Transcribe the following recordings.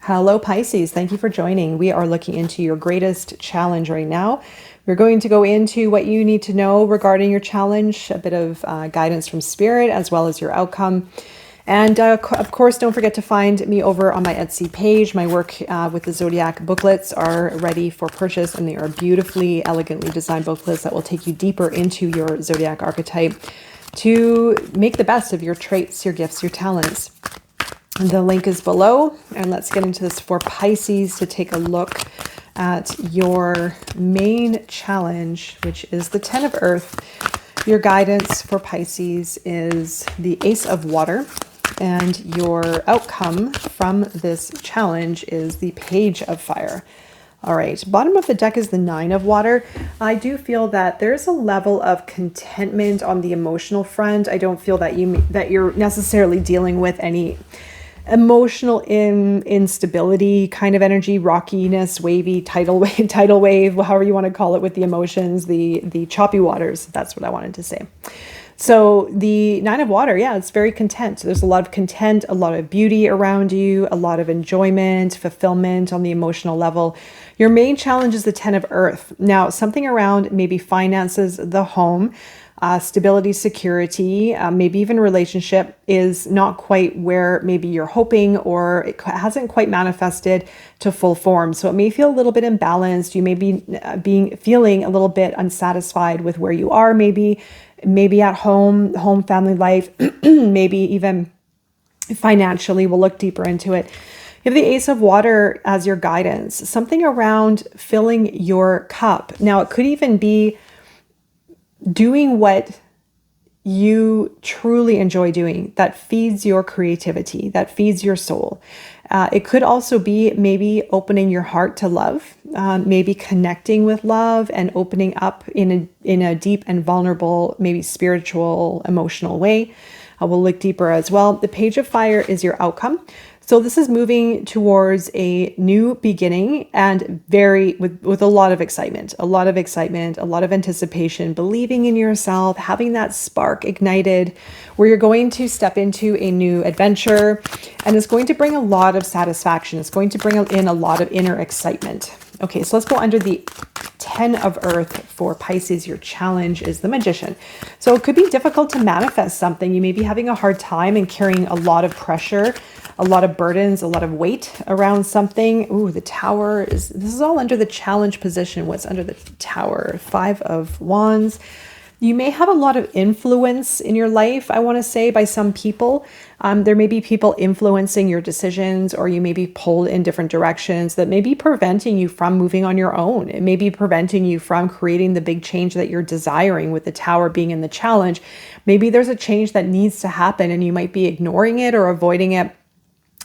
Hello, Pisces. Thank you for joining. We are looking into your greatest challenge right now. We're going to go into what you need to know regarding your challenge, a bit of guidance from spirit, as well as your outcome. And of course, don't forget to find me over on my Etsy page. My work with the Zodiac booklets are ready for purchase, and they are beautifully, elegantly designed booklets that will take you deeper into your Zodiac archetype to make the best of your traits, your gifts, your talents. The link is below, and let's get into this for Pisces to take a look at your main challenge, which is the 10 of Earth. Your guidance for Pisces is the Ace of Water, and your outcome from this challenge is the Page of Fire. All right, bottom of the deck is the 9 of Water. I do feel that there's a level of contentment on the emotional front. I don't feel that you're necessarily dealing with any emotional instability kind of energy, rockiness, wavy, tidal wave, however you want to call it with the emotions, the choppy waters. That's what I wanted to say. So the 9 of Water, yeah, it's very content. There's a lot of content, a lot of beauty around you, a lot of enjoyment, fulfillment on the emotional level. Your main challenge is the 10 of Earth. Now, something around maybe finances, the home, stability, security, maybe even relationship is not quite where maybe you're hoping, or it hasn't quite manifested to full form. So it may feel a little bit imbalanced. You may be feeling a little bit unsatisfied with where you are, maybe at home, family life, maybe even financially. We'll look deeper into it. You have the Ace of Water as your guidance, something around filling your cup. Now, it could even be doing what you truly enjoy doing, that feeds your creativity, that feeds your soul. It could also be maybe opening your heart to love, maybe connecting with love and opening up in a deep and vulnerable, maybe spiritual, emotional way. We'll look deeper as well. The Page of Fire is your outcome. So this is moving towards a new beginning, and with a lot of excitement, a lot of anticipation, believing in yourself, having that spark ignited where you're going to step into a new adventure, and it's going to bring a lot of satisfaction. It's going to bring in a lot of inner excitement. Okay, so let's go under the 10 of Earth for Pisces. Your challenge is the Magician. So it could be difficult to manifest something. You may be having a hard time and carrying a lot of pressure, a lot of burdens, a lot of weight around something. Ooh, the Tower this is all under the challenge position. What's under the Tower? 5 of Wands. You may have a lot of influence in your life, I want to say, by some people. There may be people influencing your decisions, or you may be pulled in different directions that may be preventing you from moving on your own. It may be preventing you from creating the big change that you're desiring, with the Tower being in the challenge. Maybe there's a change that needs to happen and you might be ignoring it or avoiding it.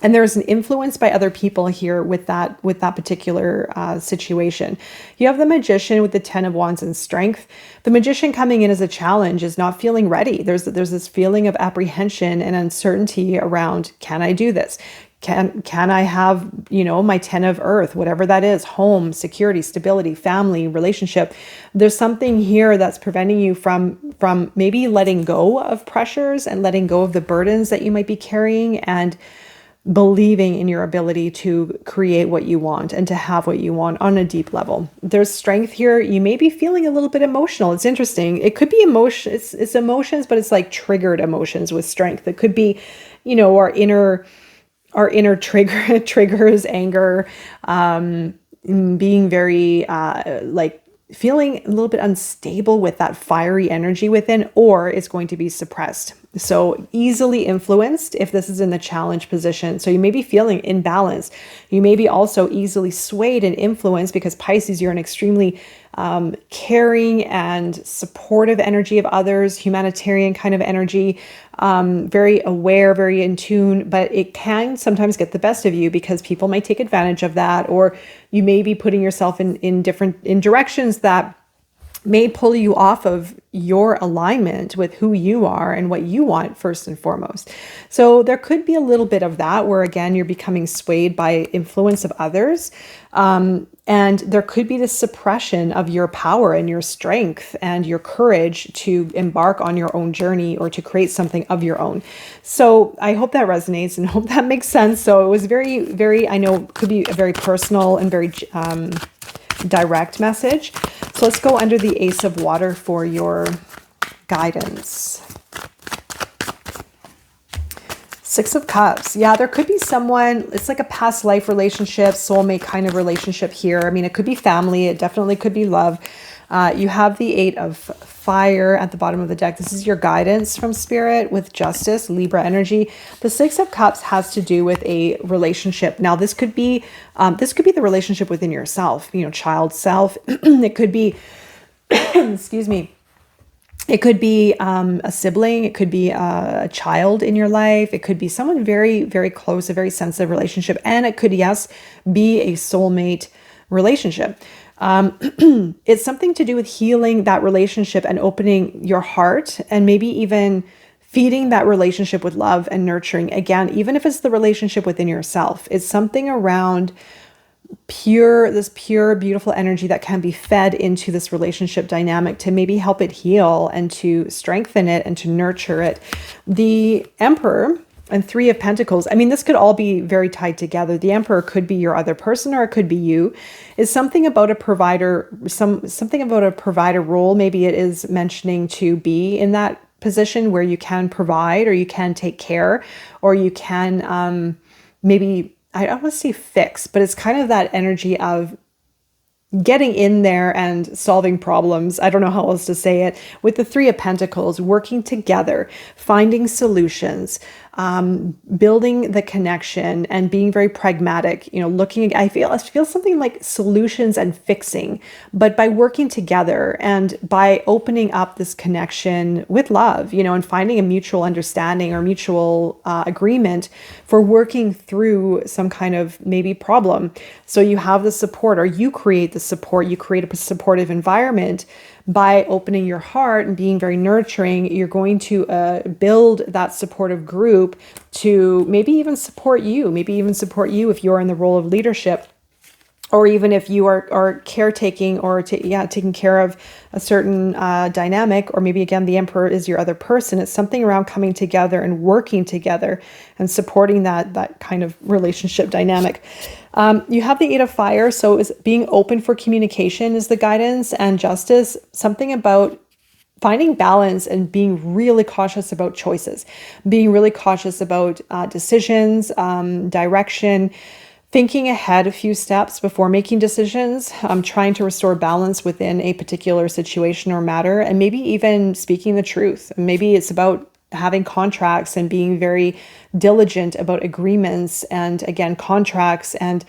And there's an influence by other people here with that particular situation. You have the Magician with the 10 of Wands and Strength. The Magician coming in as a challenge is not feeling ready. There's this feeling of apprehension and uncertainty around, can I do this? Can I have, my 10 of Earth, whatever that is, home, security, stability, family, relationship. There's something here that's preventing you from maybe letting go of pressures and letting go of the burdens that you might be carrying, and believing in your ability to create what you want and to have what you want on a deep level. There's strength here. You may be feeling a little bit emotional. It's interesting. It could be emotion. It's emotions, but it's like triggered emotions with strength. It could be, our inner triggers, anger, being very feeling a little bit unstable with that fiery energy within, or it's going to be suppressed. So easily influenced if this is in the challenge position. So you may be feeling imbalanced. You may be also easily swayed and influenced because Pisces, you're an extremely caring and supportive energy of others, humanitarian kind of energy, very aware, very in tune, but it can sometimes get the best of you because people might take advantage of that, or you may be putting yourself in directions that may pull you off of your alignment with who you are and what you want first and foremost. So there could be a little bit of that where, again, you're becoming swayed by influence of others. And there could be this suppression of your power and your strength and your courage to embark on your own journey or to create something of your own. So I hope that resonates and hope that makes sense. So it was very, very, I know could be a very personal and very direct message. So let's go under the Ace of Water for your guidance. Six of Cups. Yeah, there could be someone, it's like a past life relationship, soulmate kind of relationship here. I mean, it could be family. It definitely could be love. You have the Eight of Fire at the bottom of the deck. This is your guidance from Spirit with Justice, Libra energy. The Six of Cups has to do with a relationship. Now, this could be the relationship within yourself, child self. It could be, excuse me, it could be a sibling. It could be a child in your life. It could be someone very, very close, a very sensitive relationship. And it could, yes, be a soulmate relationship. It's something to do with healing that relationship and opening your heart and maybe even feeding that relationship with love and nurturing. Again, even if it's the relationship within yourself, it's something around this pure, beautiful energy that can be fed into this relationship dynamic to maybe help it heal and to strengthen it and to nurture it. The Emperor and Three of Pentacles, I mean, this could all be very tied together. The Emperor could be your other person or it could be you. Is something about a provider, something about a provider role. Maybe it is mentioning to be in that position where you can provide or you can take care or you can maybe, I don't want to say fix, but it's kind of that energy of getting in there and solving problems. I don't know how else to say it. With the Three of Pentacles, working together, finding solutions, building the connection and being very pragmatic, looking, I feel something like solutions and fixing, but by working together and by opening up this connection with love, and finding a mutual understanding or mutual agreement for working through some kind of maybe problem. So you have the support or you create the support, you create a supportive environment. By opening your heart and being very nurturing, you're going to build that supportive group to maybe even support you if you're in the role of leadership, or even if you are caretaking or taking care of a certain dynamic, or maybe again, the Emperor is your other person. It's something around coming together and working together and supporting that kind of relationship dynamic. You have the Eight of Fire, so is being open for communication is the guidance, and Justice, something about finding balance and being really cautious about choices, being really cautious about decisions, direction, thinking ahead a few steps before making decisions, trying to restore balance within a particular situation or matter, and maybe even speaking the truth. Maybe it's about having contracts and being very diligent about agreements and, again, contracts and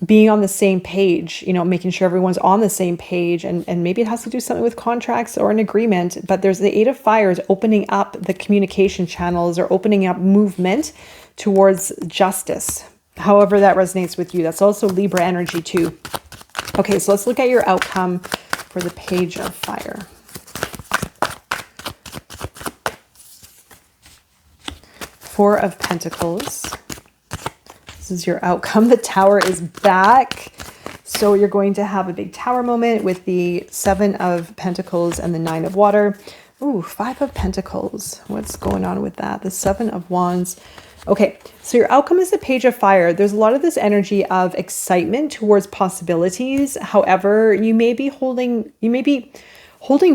being on the same page, making sure everyone's on the same page. And maybe it has to do something with contracts or an agreement, but there's the Eight of Fire is opening up the communication channels or opening up movement towards justice. However that resonates with you. That's also Libra energy too. Okay, so let's look at your outcome for the Page of Fire. Four of Pentacles. This is your outcome. The Tower is back. So you're going to have a big Tower moment with the Seven of Pentacles and the Nine of Water. Ooh, Five of Pentacles. What's going on with that? The Seven of Wands. Okay, so your outcome is the Page of Fire. There's a lot of this energy of excitement towards possibilities. However, you may be holding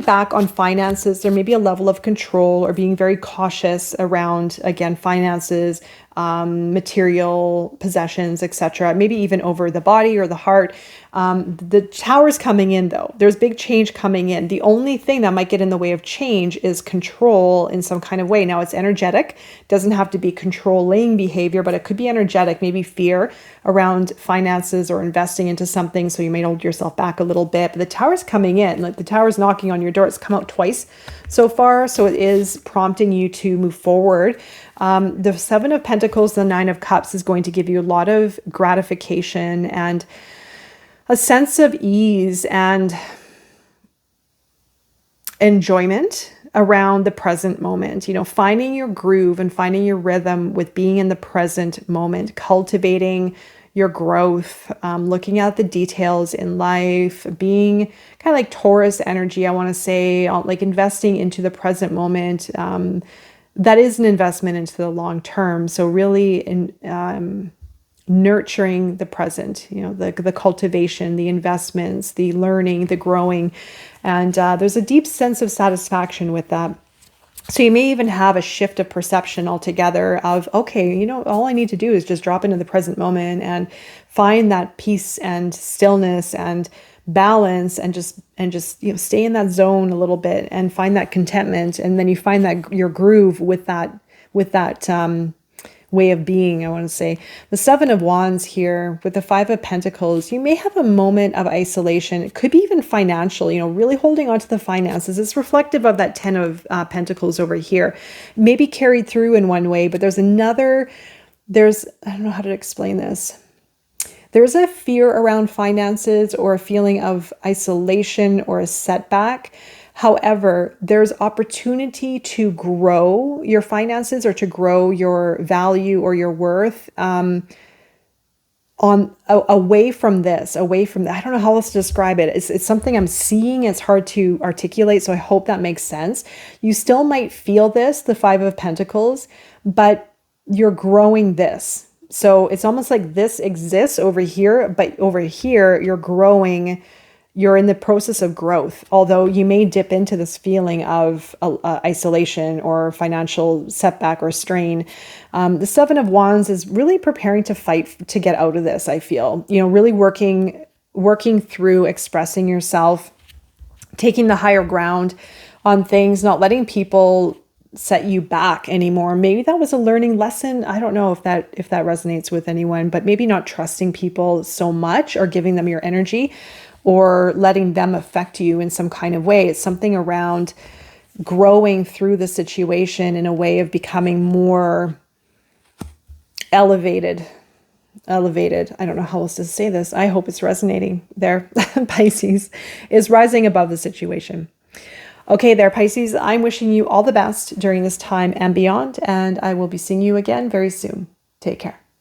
back on finances. There may be a level of control or being very cautious around, again, finances, material possessions, etc. Maybe even over the body or the heart. The Tower's coming in though. There's big change coming in. The only thing that might get in the way of change is control in some kind of way. Now it's energetic. It doesn't have to be controlling behavior, but it could be energetic, maybe fear around finances or investing into something. So you may hold yourself back a little bit, but the Tower's coming in. Like the Tower's knocking on your door. It's come out twice so far. So it is prompting you to move forward. The Seven of Pentacles, the Nine of Cups is going to give you a lot of gratification and a sense of ease and enjoyment around the present moment, finding your groove and finding your rhythm with being in the present moment, cultivating your growth, looking at the details in life, being kind of like Taurus energy, I want to say, like investing into the present moment. That is an investment into the long term. So really nurturing the present, the cultivation, the investments, the learning, the growing. And there's a deep sense of satisfaction with that. So you may even have a shift of perception altogether of, okay, all I need to do is just drop into the present moment and find that peace and stillness and balance and just stay in that zone a little bit and find that contentment. And then you find that your groove with that way of being, I want to say. The Seven of Wands here with the Five of Pentacles, you may have a moment of isolation. It could be even financial, really holding on to the finances. It's reflective of that Ten of Pentacles over here. Maybe carried through in one way, but I don't know how to explain this. There's a fear around finances or a feeling of isolation or a setback. However, there's opportunity to grow your finances or to grow your value or your worth away from this. I don't know how else to describe it. It's something I'm seeing. It's hard to articulate, so I hope that makes sense. You still might feel this, the Five of Pentacles, but you're growing this. So it's almost like this exists over here, but over here you're growing. You're in the process of growth, although you may dip into this feeling of isolation or financial setback or strain. The Seven of Wands is really preparing to fight to get out of this, I feel. Really working through expressing yourself, taking the higher ground on things, not letting people set you back anymore. Maybe that was a learning lesson. I don't know if that resonates with anyone, but maybe not trusting people so much or giving them your energy, or letting them affect you in some kind of way. It's something around growing through the situation in a way of becoming more elevated. I don't know how else to say this. I hope it's resonating there. Pisces is rising above the situation. Okay there, Pisces, I'm wishing you all the best during this time and beyond, and I will be seeing you again very soon. Take care.